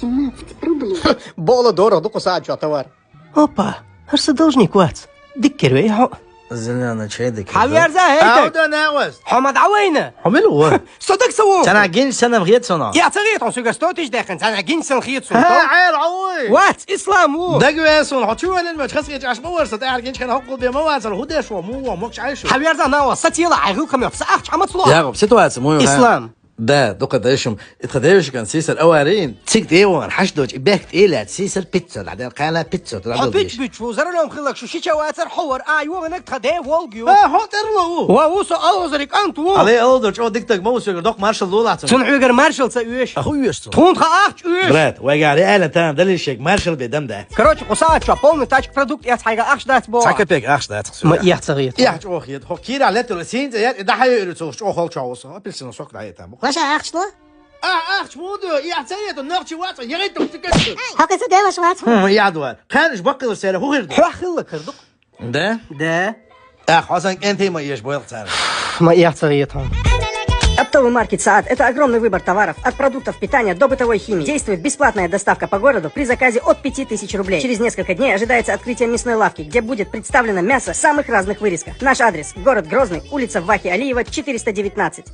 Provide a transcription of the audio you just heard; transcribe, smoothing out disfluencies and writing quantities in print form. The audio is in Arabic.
18 рублей. Бола дорого, доку саджу, а товар. Опа, аж صدقني وات دكر ويحو زلنا شيدك حوير ذا هيك عودة ناوز. حمد عوينه حملوا صدق سوو انا جين سنه بغيت صنع يا تغيط سوغا ستوتش داخن انا جنسن خيط سو ها عير عوي. وات اسلام وو دقوا سون حطوا لنا ما تخسر يجعش مورس تعال جنش كان هقول بمواز الهدى شو مو ماكش عايش. حوير ذا ناو ستيلا عيغكم يفسخ حمد يا صلوح رب سيتواتس مو اسلام ده دوك دايشم اتخدايش كان سيسل اوارين تيك ديوان حشدوج باكت ايه سيسل بيتزا بعدين قاله بيتزا حبيت بيتشو زرنا مخلك شو شيشا واتر حور ايوه انك تخدي وولجيو ها حط ارلو. ووسو اوزرك انتو علي اولدر شو ديك تك موس دوك مارشال لولا تنعوغر مارشال سايوش اخوي يستو تون خاخ اوش برات واجي علي اله تام ده الشيك مارشال بدم ده короче قصات شو полный тач продукт я حاجه اخش دات بو ساكا بيك اخش ده ما يا تغيط يا حج يد هو كير على تلسين ده حي شو خال شاوس بس نسوق عليه تام. Ваша ахшла? اخ مودو يا سيد النقش وات يا ريت تكسر. Haka se dela švacu? يا عدوان خانش بقى رساله هو غير. حو خلك هردق ده ده اخ حسن انت ما يشبه تعرف ما я تغيط Оптовый маркет «Саад» — это огромный выбор товаров от продуктов питания до бытовой химии. Действует бесплатная доставка по городу при заказе от 5000 рублей. Через несколько дней ожидается открытие мясной лавки, где будет представлено мясо самых разных вырезков. Наш адрес — город Грозный, улица Вахи Алиева, 419.